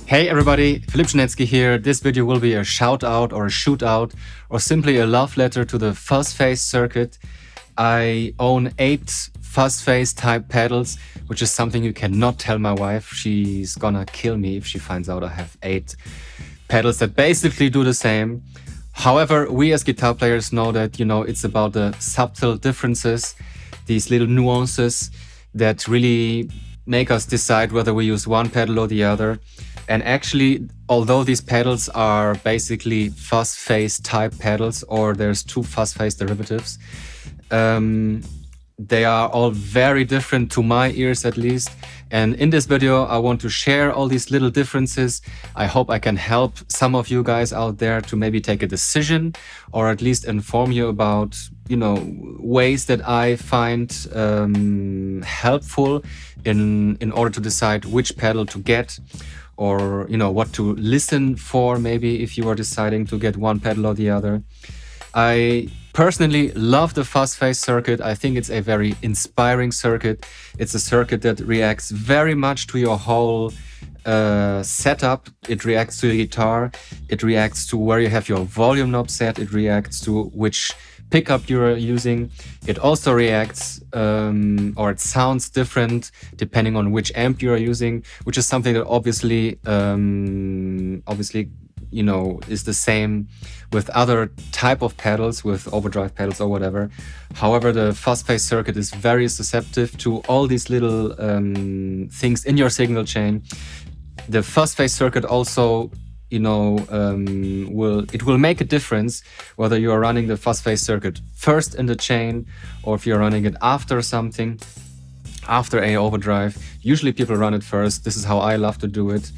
Hey everybody, Philipp Janetsky here. This video will be a shout out or a shoot out or simply a love letter to the Fuzz Face circuit. I own 8 Fuzz Face type pedals, which is something you cannot tell my wife. She's gonna kill me if she finds out I have 8 pedals that basically do the same. However, we as guitar players know that, it's about the subtle differences, these little nuances that really make us decide whether we use one pedal or the other. And actually, although these pedals are basically fuzz face type pedals, or there's 2 fuzz face derivatives, they are all very different to my ears at least. And in this video, I want to share all these little differences. I hope I can help some of you guys out there to maybe take a decision, or at least inform you about, ways that I find helpful in order to decide which pedal to get, or what to listen for maybe if you are deciding to get one pedal or the other. I personally love the Fuzz Face circuit. I think it's a very inspiring circuit. It's a circuit that reacts very much to your whole setup. It reacts to the guitar. It reacts to where you have your volume knob set. It reacts to which pickup you're using. It also reacts or it sounds different depending on which amp you're using, which is something that obviously is the same with other type of pedals, with overdrive pedals or whatever. However, the Fuzz Face circuit is very susceptible to all these little things in your signal chain. The Fuzz Face circuit also will make a difference whether you are running the Fuzz Face circuit first in the chain, or if you're running it after something, after a overdrive. Usually people run it first. This is how I love to do it.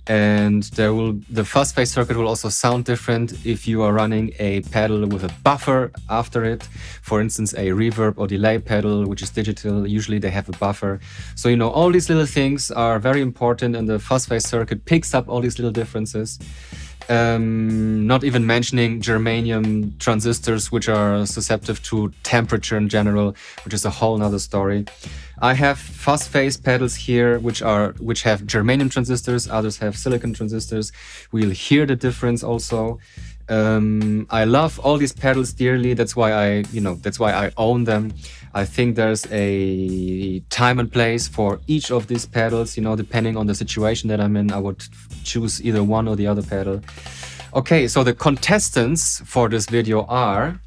And the Fuzz Face circuit will also sound different if you are running a pedal with a buffer after it. For instance, a reverb or delay pedal, which is digital. Usually they have a buffer. So, all these little things are very important, and the Fuzz Face circuit picks up all these little differences. Not even mentioning germanium transistors, which are susceptible to temperature in general, which is a whole nother story. I have Fuzz Face pedals here, which have germanium transistors. Others have silicon transistors. We'll hear the difference also. I love all these pedals dearly. That's why I own them. I think there's a time and place for each of these pedals. Depending on the situation that I'm in, I would choose either one or the other pedal. Okay, so the contestants for this video are,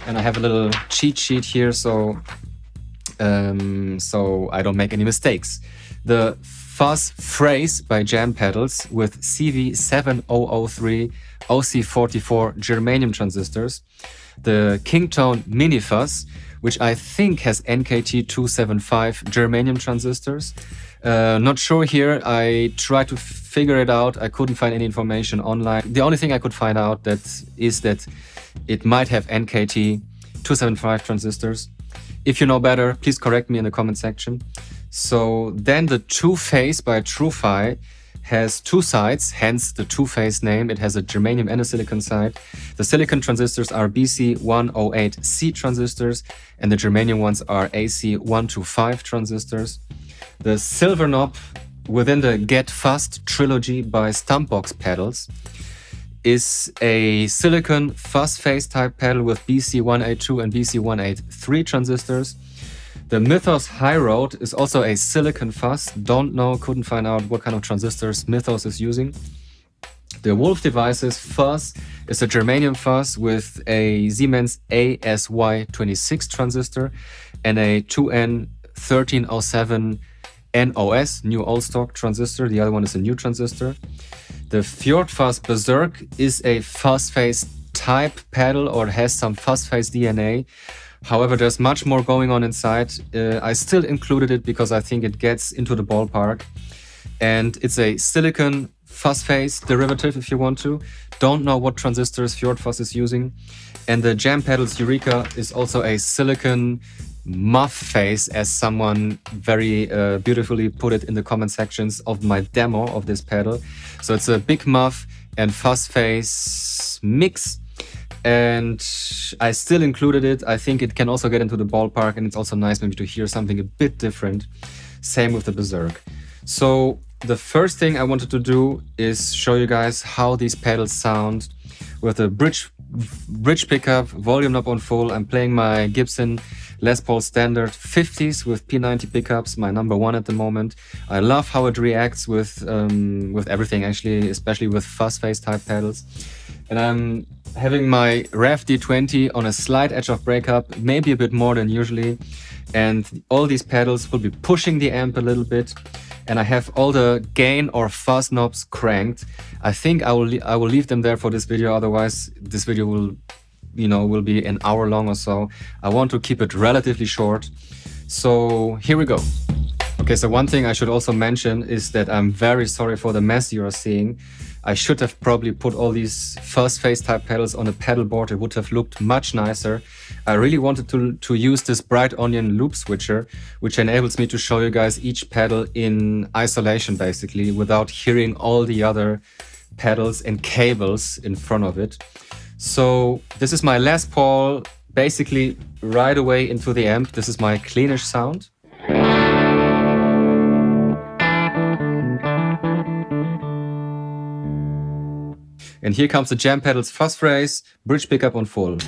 and I have a little cheat sheet here, so I don't make any mistakes. The Fuzz Phrase by Jam Pedals with CV7003 OC44 germanium transistors. The KingTone Mini Fuzz, which I think has NKT275 germanium transistors. Not sure here. I tried to figure it out. I couldn't find any information online. The only thing I could find out is that it might have NKT275 transistors. If you know better, please correct me in the comment section. So then the Two-Face by Tru-Fi has 2 sides, hence the two-phase name. It has a germanium and a silicon side. The silicon transistors are BC108C transistors, and the germanium ones are AC125 transistors. The silver knob within the Get Fuzzed trilogy by Stumpbox pedals is a silicon Fuzz Face type pedal with BC182 and BC183 transistors. The Mythos High Road is also a silicon fuzz. Don't know, couldn't find out what kind of transistors Mythos is using. The Wolf Devices Fuzz is a germanium fuzz with a Siemens ASY26 transistor and a 2N1307 NOS, new old stock transistor. The other one is a new transistor. The Fjord Fuzz Berserk is a Fuzz Face type pedal, or has some Fuzz Face DNA. However, there's much more going on inside. I still included it because I think it gets into the ballpark. And it's a silicon Fuzz Face derivative if you want to. Don't know what transistors Fjord Fuzz is using. And the Jam Pedals Eureka is also a silicon muff face, as someone very beautifully put it in the comment sections of my demo of this pedal. So it's a big muff and Fuzz Face mix. And I still included it. I think it can also get into the ballpark, and it's also nice maybe to hear something a bit different. Same with the Berserk. So the first thing I wanted to do is show you guys how these pedals sound with a bridge pickup, volume knob on full. I'm playing my Gibson Les Paul Standard 50s with P90 pickups, my number one at the moment. I love how it reacts with everything actually, especially with fuzz face type pedals. And I'm having my Revv D20 on a slight edge of breakup, maybe a bit more than usually. And all these pedals will be pushing the amp a little bit. And I have all the gain or fuzz knobs cranked. I think I will leave them there for this video. Otherwise, this video will be an hour long or so. I want to keep it relatively short. So here we go. Okay, so one thing I should also mention is that I'm very sorry for the mess you are seeing. I should have probably put all these fuzz face type pedals on a pedal board. It would have looked much nicer. I really wanted to use this bright onion loop switcher, which enables me to show you guys each pedal in isolation basically, without hearing all the other pedals and cables in front of it. So this is my Les Paul, basically right away into the amp. This is my cleanish sound. And here comes the Jam Pedals fuzz phrase, bridge pickup on full.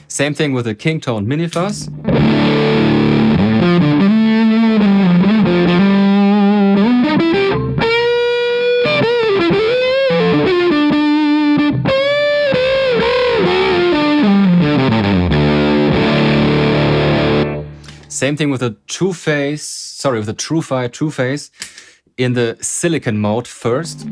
Same thing with the KingTone mini fuzz. Same thing with the Tru-Fi Tru-Face in the silicon mode first.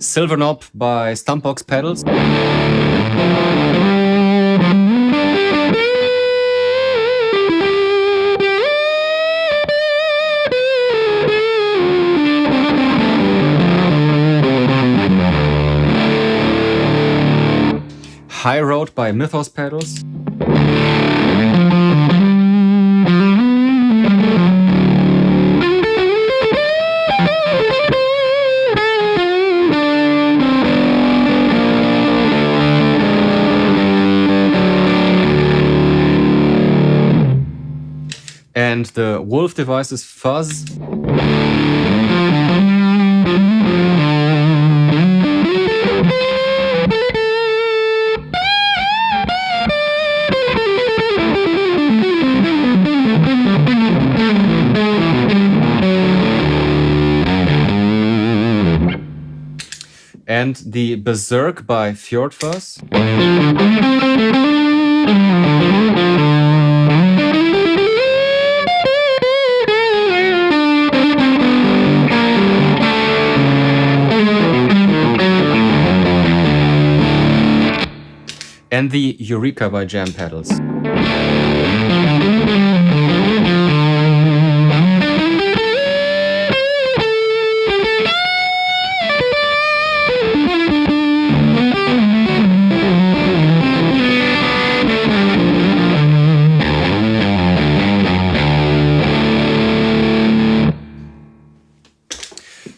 Silver knob by Stumpbox pedals. High Road by Mythos pedals. And the Wolf Devices fuzz. And the Berserk by Fjord fuzz. And the Eureka by Jam Pedals.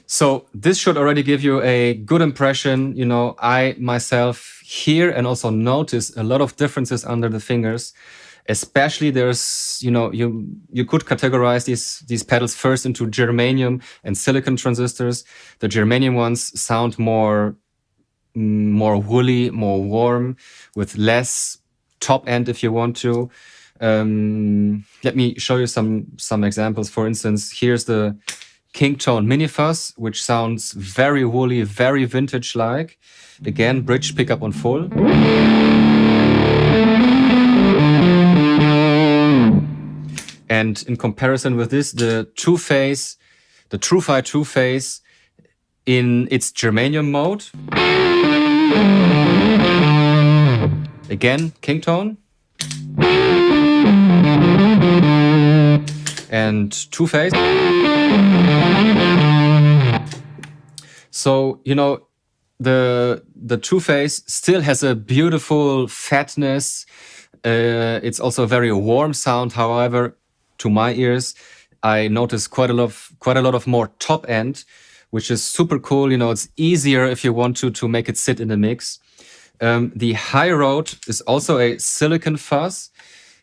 So this should already give you a good impression. You know, I myself hear and also notice a lot of differences under the fingers. Especially there's, you know, you could categorize these pedals first into germanium and silicon transistors. The germanium ones sound more woolly, more warm, with less top end if you want to. Let me show you some examples. For instance, here's the KingTone mini fuzz, which sounds very woolly, very vintage-like. Again, bridge pickup on full. And in comparison with this, the Tru-Fi Tru-Face in its germanium mode. Again, KingTone. And Two-Face. So, you know, the Two-Face still has a beautiful fatness. It's also a very warm sound. However, to my ears, I notice quite a lot of more top end, which is super cool. You know, it's easier if you want to make it sit in the mix. The high road is also a silicon fuzz.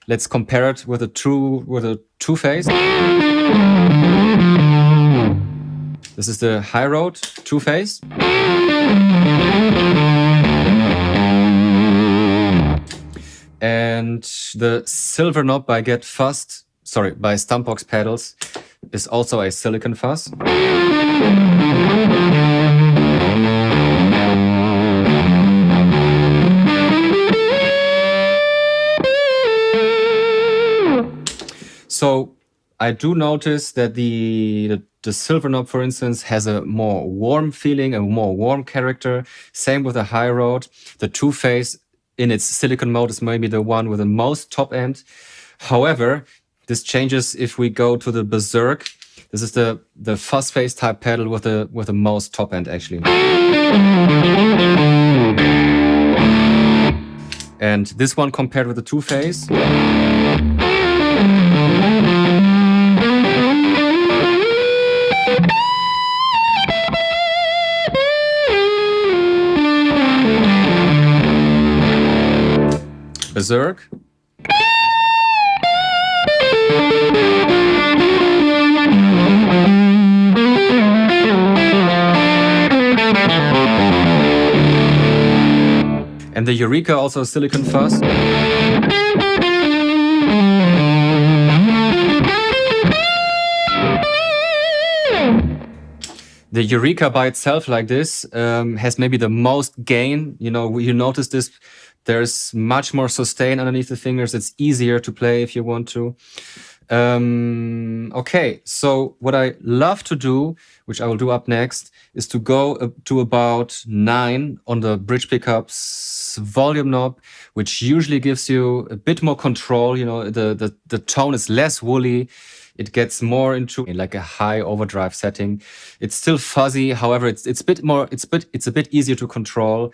Let's compare it with a Two-Face. This is the high road Two-Face. And the silver knob by by Stumpbox pedals is also a silicon fuzz. So I do notice that the silver knob, for instance, has a more warm feeling, a more warm character. Same with the high road. The Two-Face in its silicon mode is maybe the one with the most top end. However, this changes if we go to the Berserk. This is the Fuzz Face type pedal with the most top end actually. And this one compared with the Two-Face. Berserk. And the Eureka, also silicon fuzz. The Eureka by itself like this has maybe the most gain. You know, you notice this. There's much more sustain underneath the fingers. It's easier to play if you want to. Okay, so what I love to do, which I will do up next, is to go to about 9 on the bridge pickups volume knob, which usually gives you a bit more control. You know, the tone is less woolly. It gets more into like a high overdrive setting. It's still fuzzy, however, it's a bit easier to control.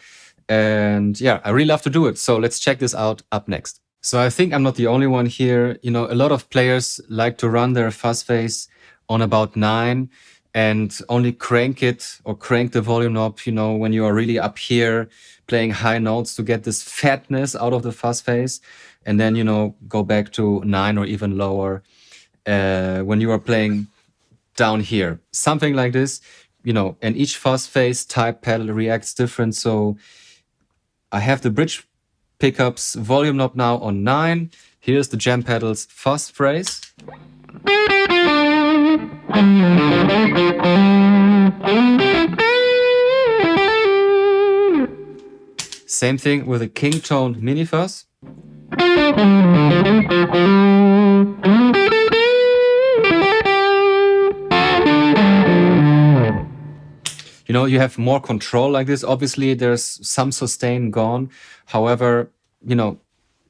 And yeah, I really love to do it. So let's check this out up next. So I think I'm not the only one here. You know, a lot of players like to run their fuzz face on about 9 and only crank it or crank the volume knob, you know, when you are really up here playing high notes to get this fatness out of the fuzz face. And then, you know, go back to 9 or even lower when you are playing down here. Something like this, you know, and each fuzz face type pedal reacts different. So I have the bridge pickups volume knob now on 9. Here's the Jam Pedals fuzz phrase. Same thing with the KingTone mini fuzz. You know, you have more control like this. Obviously, there's some sustain gone. However, you know,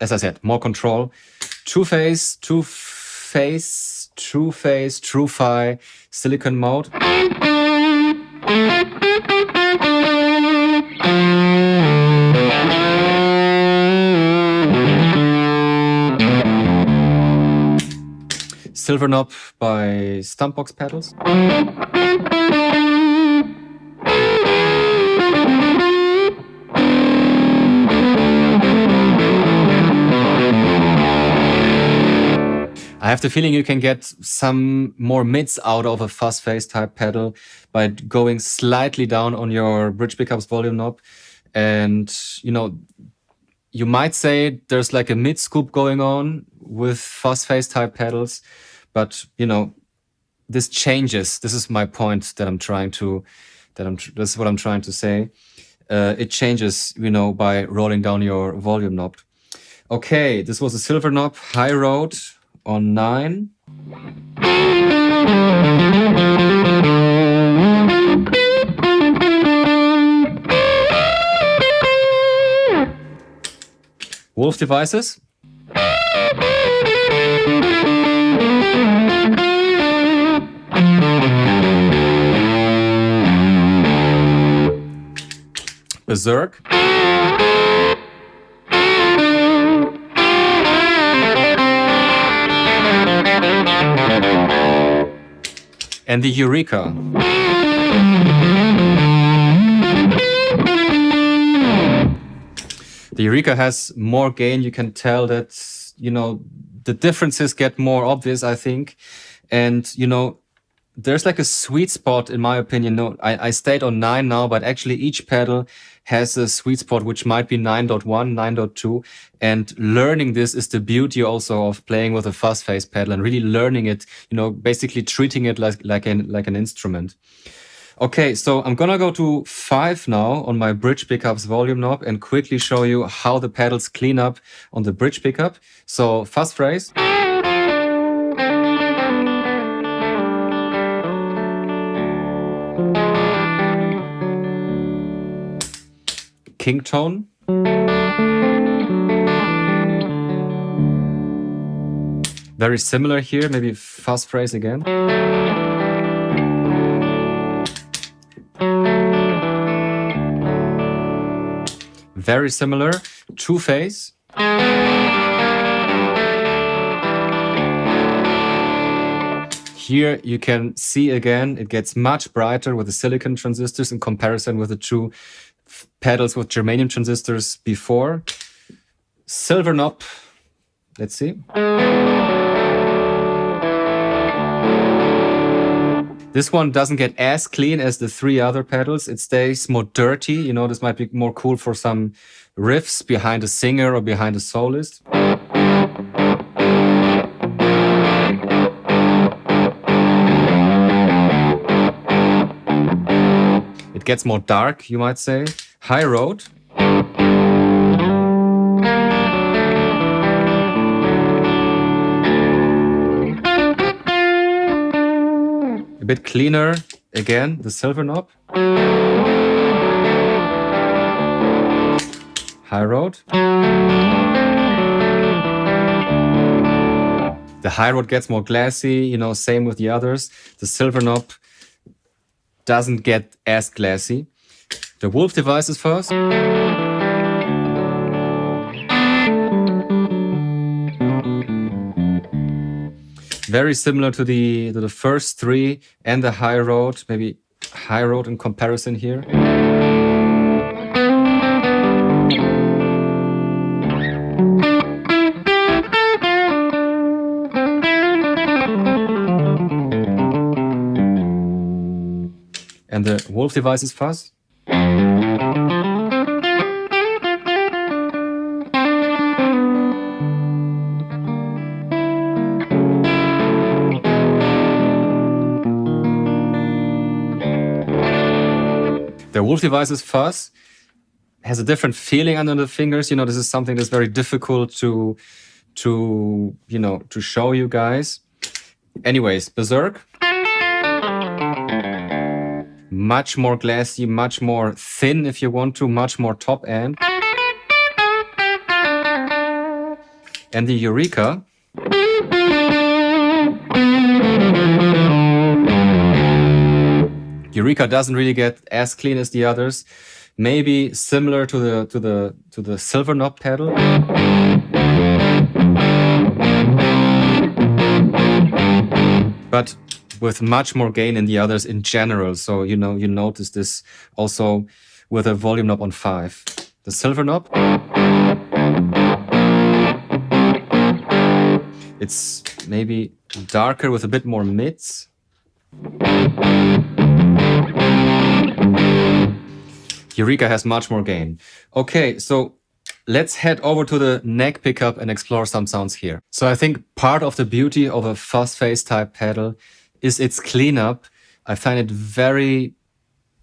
as I said, more control. Two-Face, Tru-Fi, silicon mode. Silver knob by Stumpbox pedals. I have the feeling you can get some more mids out of a fuzz face type pedal by going slightly down on your bridge pickups volume knob. And, you know, you might say there's like a mid scoop going on with fuzz face type pedals, but, you know, this changes. This is my point that this is what I'm trying to say. It changes, you know, by rolling down your volume knob. Okay, this was a silver knob, high road on 9. Wolf devices. Berserk. And the Eureka. The Eureka has more gain. You can tell that, you know, the differences get more obvious, I think. And, you know, there's like a sweet spot, in my opinion. No, I stayed on 9 now, but actually each pedal has a sweet spot, which might be 9.1, 9.2. And learning this is the beauty also of playing with a fuzz face pedal and really learning it, you know, basically treating it like an instrument. Okay, so I'm gonna go to 5 now on my bridge pickups volume knob and quickly show you how the pedals clean up on the bridge pickup. So fuzz phrase. KingTone. Very similar here, maybe fuzz phrase again. Very similar. Two-phase. Here you can see again, it gets much brighter with the silicon transistors in comparison with the two pedals with germanium transistors before. Silver knob, let's see. This one doesn't get as clean as the 3 other pedals. It stays more dirty. You know, this might be more cool for some riffs behind a singer or behind a soloist. It gets more dark, you might say. High road. A bit cleaner, again, the silver knob. High road. The high road gets more glassy, you know, same with the others. The silver knob doesn't get as glassy. The wolf devices first. Very similar to the first 3 and the high road, maybe high road in comparison here. And the wolf devices fuzz. The wolf devices fuzz has a different feeling under the fingers. You know, this is something that's very difficult to show you guys. Anyways, Berserk. Much more glassy, much more thin if you want to, much more top end. And the Eureka. Eureka doesn't really get as clean as the others. Maybe similar to the silver knob pedal. But with much more gain in the others in general. So, you know, you notice this also with a volume knob on 5. The silver knob. It's maybe darker with a bit more mids. Eureka has much more gain. Okay, so let's head over to the neck pickup and explore some sounds here. So I think part of the beauty of a fuzz face type pedal is its cleanup. I find it very,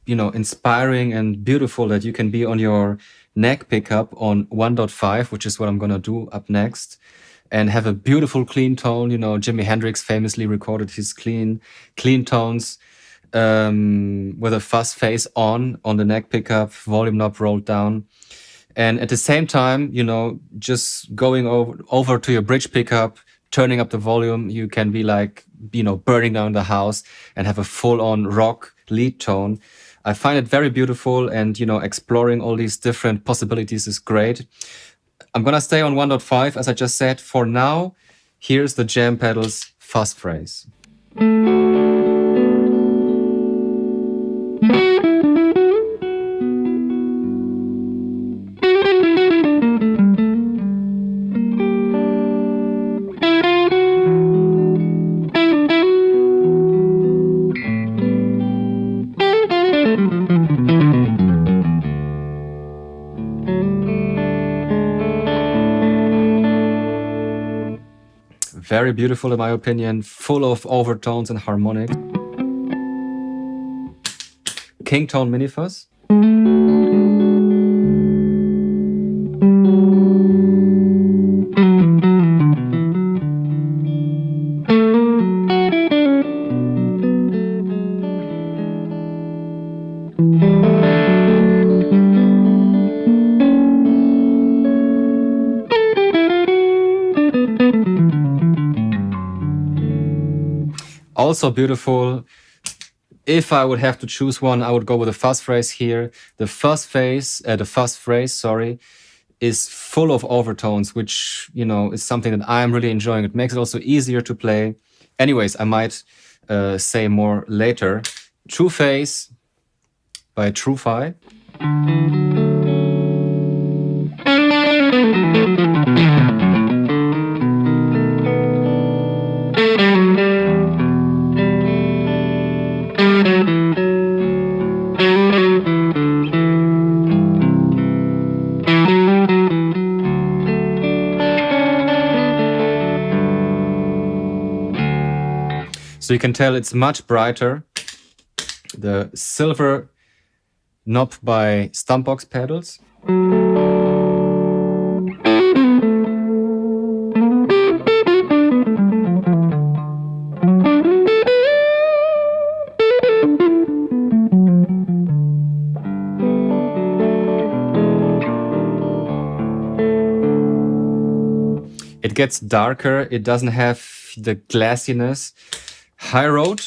you know, inspiring and beautiful that you can be on your neck pickup on 1.5, which is what I'm gonna do up next, and have a beautiful clean tone. You know, Jimi Hendrix famously recorded his clean tones with a fuzz face on the neck pickup, volume knob rolled down. And at the same time, you know, just going over to your bridge pickup, turning up the volume, you can be like, you know, burning down the house and have a full-on rock lead tone. I find it very beautiful, and, you know, exploring all these different possibilities is great. I'm gonna stay on 1.5, as I just said. For now, here's the Jam Pedals fuzz phrase. Very beautiful in my opinion, full of overtones and harmonics. KingTone mini fuzz. Also beautiful. If I would have to choose one, I would go with a fuzz phrase here. The fuzz phrase, sorry, is full of overtones, which, you know, is something that I'm really enjoying. It makes it also easier to play. Anyways, I might say more later. True Face by Tru-Fi. So you can tell it's much brighter. The silver knob by Stumpbox pedals. It gets darker. It doesn't have the glassiness. High road.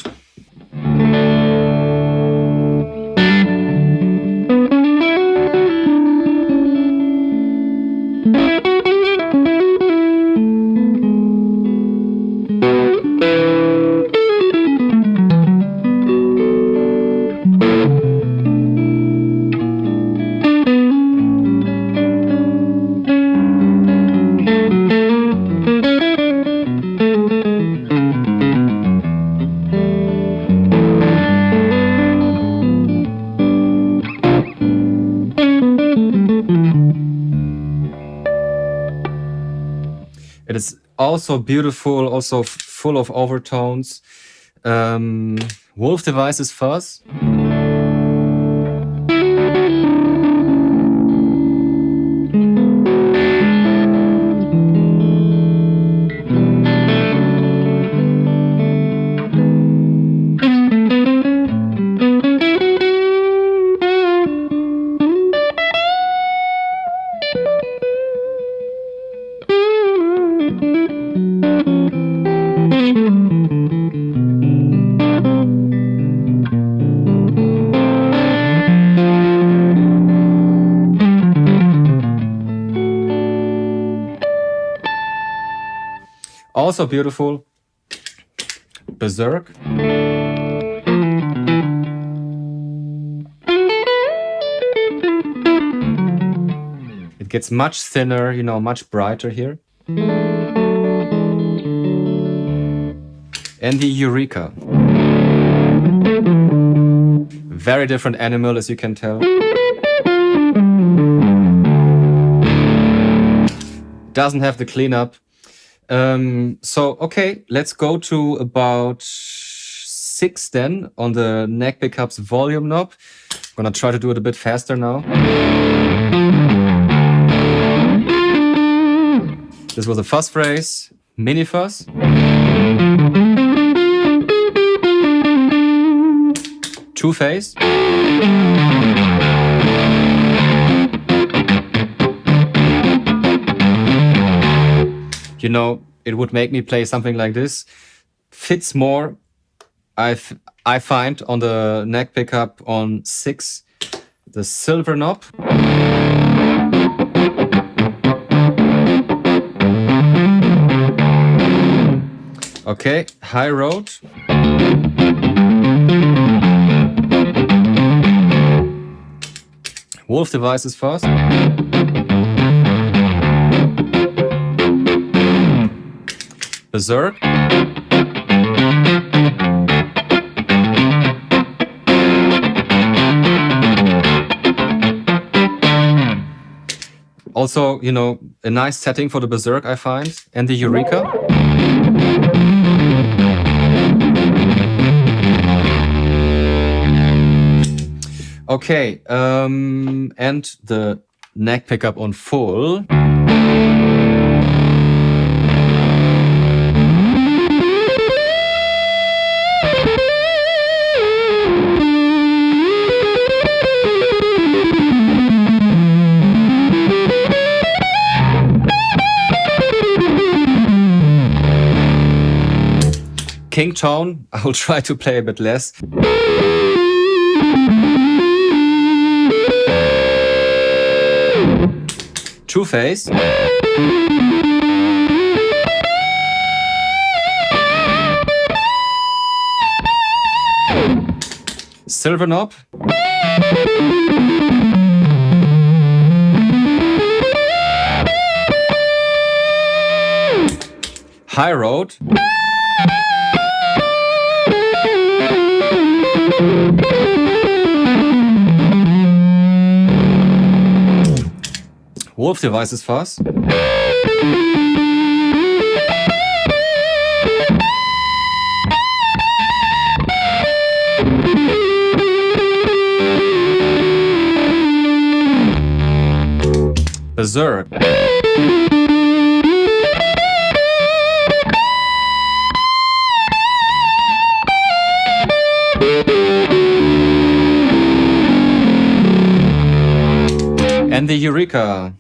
It is also beautiful, also full of overtones. Wolf Devices fuzz. Also beautiful, Berserk. It gets much thinner, you know, much brighter here. And the Eureka. Very different animal, as you can tell. Doesn't have the cleanup. So, okay, let's go to about 6 then on the neck pickups volume knob. I'm gonna try to do it a bit faster now. This was a fuzz phrase, mini fuzz. Two-face. you know, it would make me play something like this. Fits more, I find, on the neck pickup on 6, the silver knob. Okay, high road. Wolf devices first. Berserk. Also, you know, a nice setting for the Berserk, I find. And the Eureka. Okay, and the neck pickup on full. KingTone, I will try to play a bit less. Two-Face. Silver knob. High road. Wolf devices fuzz. Berserk. And the Eureka.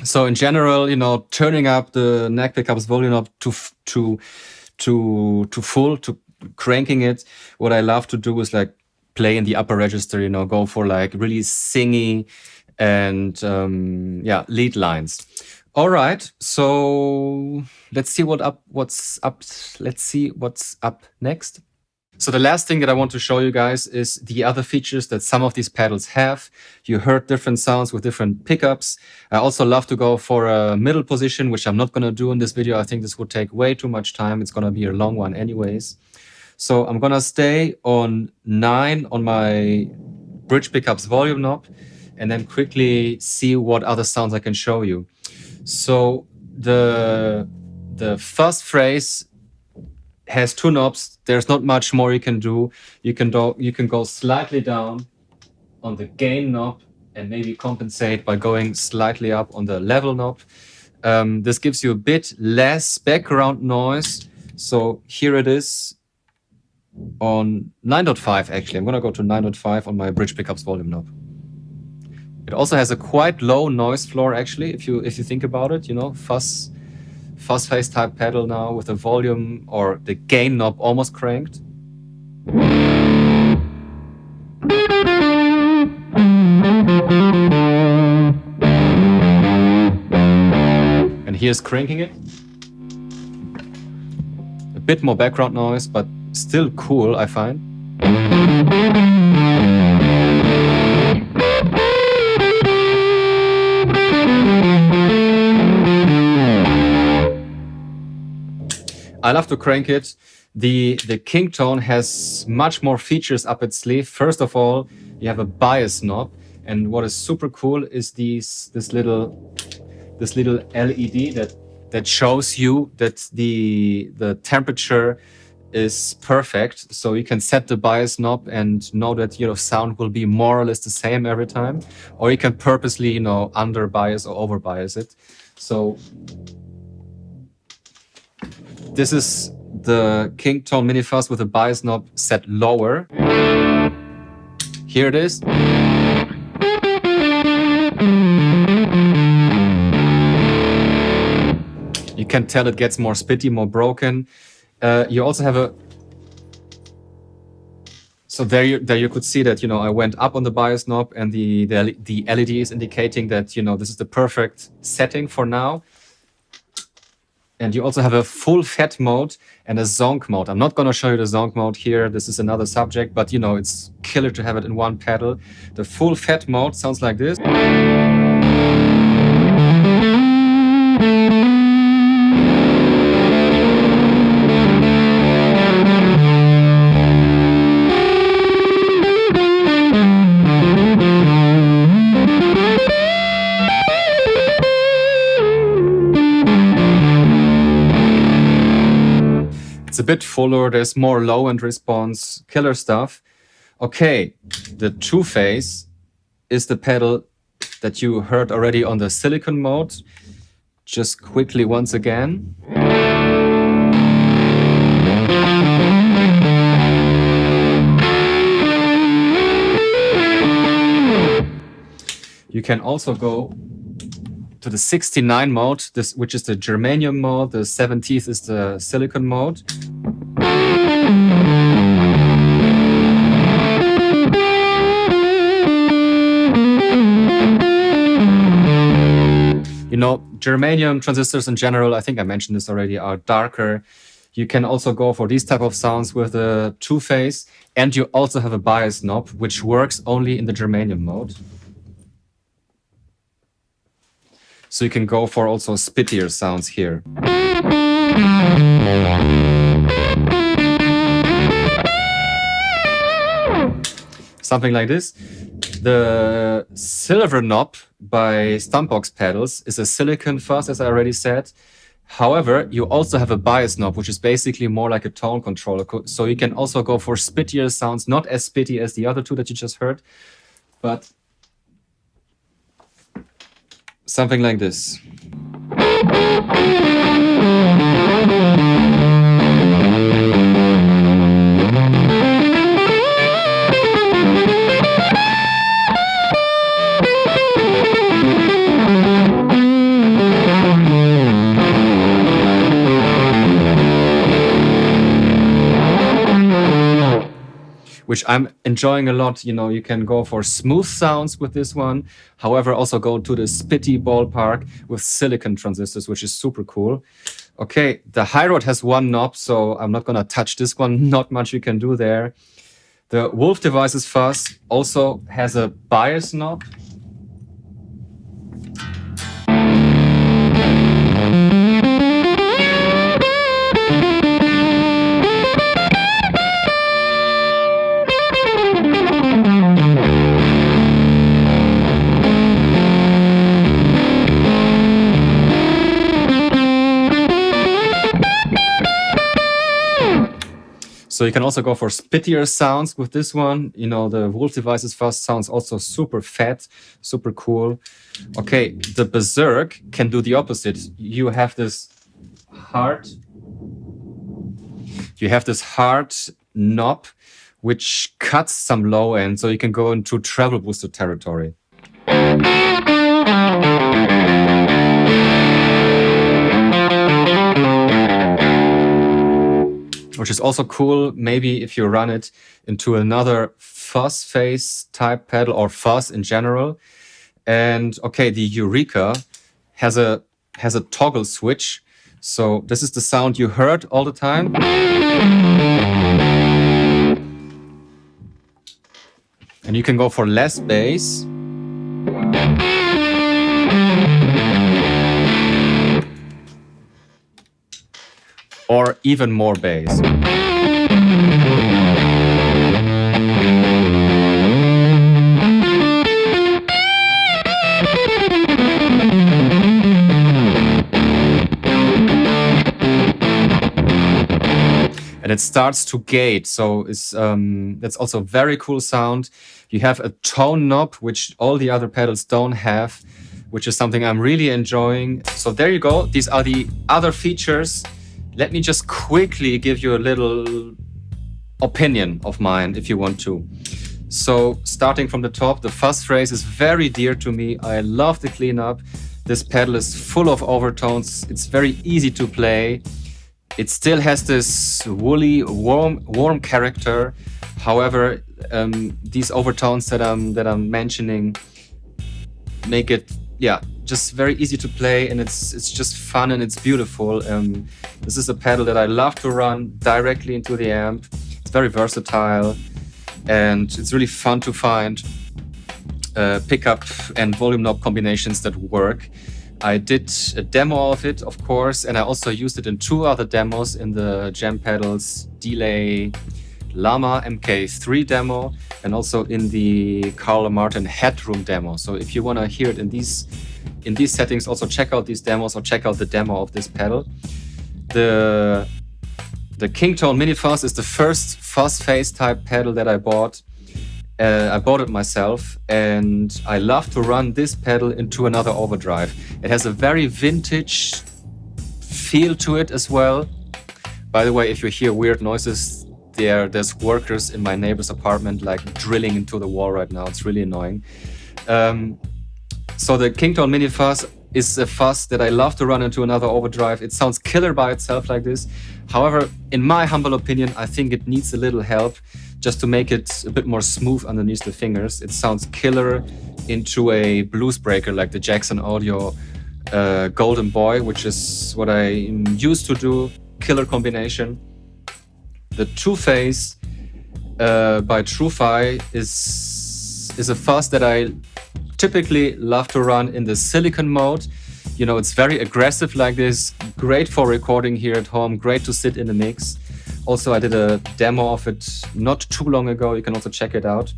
So in general, you know, turning up the neck pickups volume up to full, to cranking it. What I love to do is like play in the upper register, you know, go for like really singy and yeah, lead lines. All right, so let's see what's up. Let's see what's up next. So the last thing that I want to show you guys is the other features that some of these pedals have. You heard different sounds with different pickups. I also love to go for a middle position, which I'm not going to do in this video. I think this would take way too much time. It's going to be a long one anyways. So I'm going to stay on 9 on my bridge pickups volume knob and then quickly see what other sounds I can show you. So the Fuzz phrase has 2 knobs. There's not much more you can do. You can go slightly down on the gain knob and maybe compensate by going slightly up on the level knob. This gives you a bit less background noise. So here it is on 9.5 actually. I'm gonna go to 9.5 on my bridge pickups volume knob. It also has a quite low noise floor actually, if you think about it, you know, fuzz face type pedal now with the volume or the gain knob almost cranked. And here's cranking it. A bit more background noise, but still cool, I find. I love to crank it. The KingTone has much more features up its sleeve. First of all, you have a bias knob, and what is super cool is this little LED that shows you that the temperature is perfect. So you can set the bias knob and know that your sound will be more or less the same every time, or you can purposely, you know, under bias or over bias it. So this is the KingTone Mini Fuzz with a bias knob set lower. Here it is. You can tell it gets more spitty, more broken. You also have a... So there you could see that, I went up on the bias knob and the LED is indicating that, this is the perfect setting for now. And you also have a full fat mode and a zonk mode. I'm not going to show you the zonk mode here. This is another subject, but it's killer to have it in one pedal. The full fat mode sounds like this. A bit fuller, there's more low-end response, killer stuff. Okay, the Tru-Fi is the pedal that you heard already on the silicon mode. Just quickly once again. You can also go to the 69 mode, which is the Germanium mode. The 70th is the silicon mode. Germanium transistors in general, I think I mentioned this already, are darker. You can also go for these type of sounds with the Tru-Fi, and you also have a bias knob, which works only in the Germanium mode. So you can go for also spittier sounds here. Something like this. The silver knob by Stumpbox pedals is a silicon fuzz, as I already said. However, you also have a bias knob, which is basically more like a tone controller. So you can also go for spittier sounds, not as spitty as the other two that you just heard, but something like this. Which I'm enjoying a lot. You can go for smooth sounds with this one. However, also go to the spitty ballpark with silicon transistors, which is super cool. Okay, the high road has one knob, so I'm not gonna touch this one. Not much you can do there. The Wolf Devices Fuzz also has a bias knob. So you can also go for spittier sounds with this one. The Wolf Devices Fuzz sounds also super fat, super cool. Okay, the Berserk can do the opposite. You have this hard knob, which cuts some low end, so you can go into treble booster territory. Which is also cool, maybe if you run it into another fuzz face type pedal or fuzz in general. And okay, the Eureka has a toggle switch. So this is the sound you heard all the time. And you can go for less bass. Or even more bass. And it starts to gate, so that's also a very cool sound. You have a tone knob, which all the other pedals don't have, which is something I'm really enjoying. So there you go. These are the other features let me just quickly give you a little opinion of mine if you want to. So starting from the top, the fuzz phrase is very dear to me. I love the cleanup. This pedal is full of overtones. It's very easy to play. It still has this woolly, warm character. However, these overtones that I'm mentioning make it, just very easy to play, and it's just fun and it's beautiful. This is a pedal that I love to run directly into the amp. It's very versatile, and it's really fun to find pickup and volume knob combinations that work. I did a demo of it, of course, and I also used it in 2 other demos, in the Jam Pedals Delay Llama MK3 demo, and also in the Carl Martin Headroom demo. So if you want to hear it in these settings, also check out these demos or check out the demo of this pedal. The KingTone Mini Fuzz is the first fuzz face type pedal that I bought. I bought it myself, and I love to run this pedal into another overdrive. It has a very vintage feel to it as well. By the way, if you hear weird noises, there's workers in my neighbor's apartment like drilling into the wall right now. It's really annoying. So the KingTone Mini Fuzz is a fuzz that I love to run into another overdrive. It sounds killer by itself like this. However, in my humble opinion, I think it needs a little help just to make it a bit more smooth underneath the fingers. It sounds killer into a blues breaker like the Jackson Audio Golden Boy, which is what I used to do. Killer combination. The two-phase by Tru-Fi is a fuzz that I typically love to run in the silicon mode. You know, it's very aggressive like this, great for recording here at home, great to sit in the mix. Also, I did a demo of it not too long ago. You can also check it out.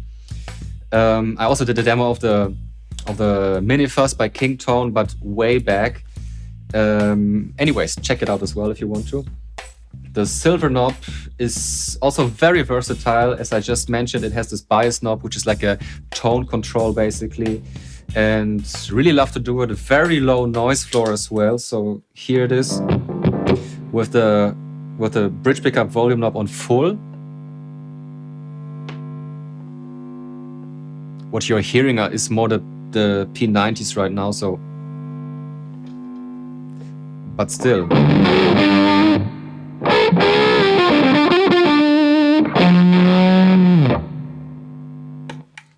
I also did a demo of the Mini Fuzz by KingTone, but way back. Anyways, check it out as well if you want to. The silver knob is also very versatile. As I just mentioned, it has this bias knob, which is like a tone control basically. And really love to do it. A very low noise floor as well. So here it is with the bridge pickup volume knob on full. What you're hearing is more the P90s right now, so but still.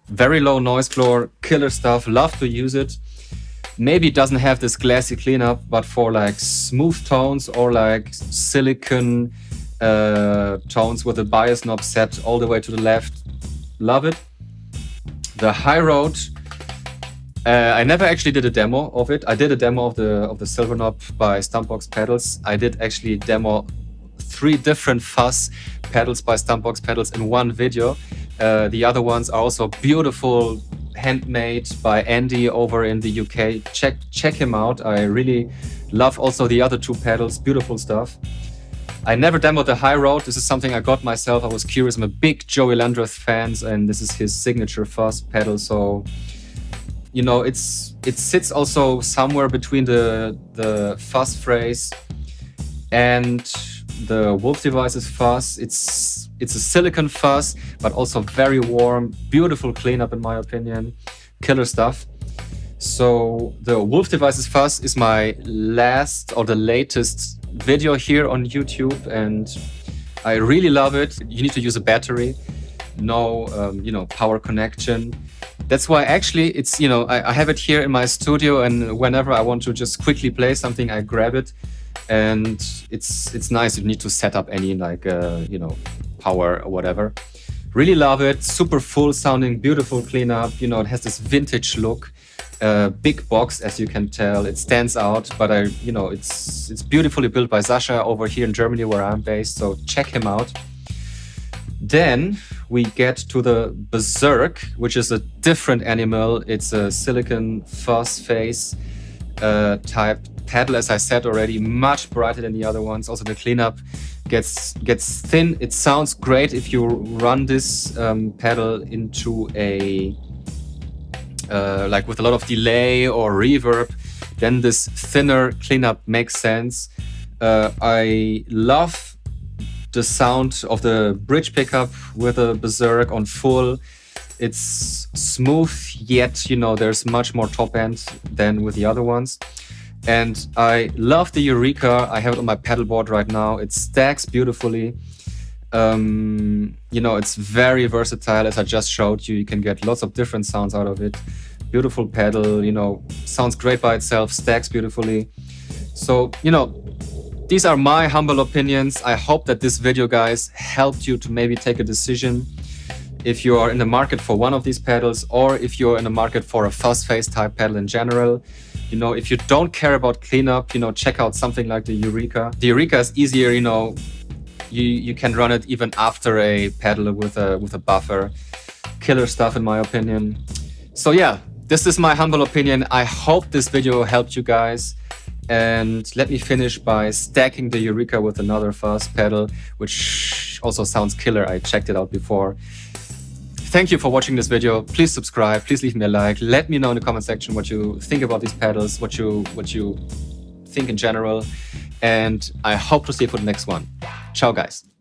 Very low noise floor, killer stuff, love to use it. Maybe it doesn't have this glassy cleanup, but for like smooth tones or like silicon tones with the bias knob set all the way to the left, love it. The high road, I never actually did a demo of it. I did a demo of the silver knob by Stumpbox pedals. I did actually demo 3 different fuzz pedals by Stumpbox pedals in one video. The other ones are also beautiful, handmade by Andy over in the UK. Check him out. I really love also the other 2 pedals, beautiful stuff. I never demoed the high road. This is something I got myself. I was curious. I'm a big Joey Landreth fan, and this is his signature fuzz pedal. So, you know, it sits also somewhere between the fuzz phrase and the Wolf Devices fuzz. It's a silicon fuzz, but also very warm, beautiful cleanup in my opinion, killer stuff. So the Wolf Devices fuzz is my last or the latest video here on YouTube, and I really love it. You need to use a battery, no power connection. That's why actually it's, I have it here in my studio, and whenever I want to just quickly play something, I grab it. And it's nice. You need to set up any power or whatever. Really love it. Super full sounding, beautiful cleanup. It has this vintage look. Big box, as you can tell. It stands out, but it's beautifully built by Sasha over here in Germany where I'm based. So check him out. Then we get to the Berserk, which is a different animal. It's a silicon fuzz face type pedal, as I said already, much brighter than the other ones. Also the cleanup gets thin. It sounds great if you run this pedal into a like with a lot of delay or reverb. Then this thinner cleanup makes sense. I love the sound of the bridge pickup with a Berserk on full. It's smooth, yet, you know, there's much more top end than with the other ones. And I love the Eureka. I have it on my pedal board right now. It stacks beautifully. You know, it's very versatile, as I just showed you. You can get lots of different sounds out of it. Beautiful pedal, you know, sounds great by itself, stacks beautifully. So, you know, these are my humble opinions. I hope that this video, guys, helped you to maybe take a decision if you are in the market for one of these pedals, or if you're in the market for a fuzz face type pedal in general. You know, if you don't care about cleanup, you know, check out something like the Eureka. The Eureka is easier, you know, you can run it even after a pedal with a buffer. Killer stuff, in my opinion. So yeah, this is my humble opinion. I hope this video helped you guys. And let me finish by stacking the Eureka with another fuzz pedal, which also sounds killer. I checked it out before. Thank you for watching this video. Please subscribe, please leave me a like. Let me know in the comment section what you think about these pedals, what you think in general. And I hope to see you for the next one. Ciao, guys.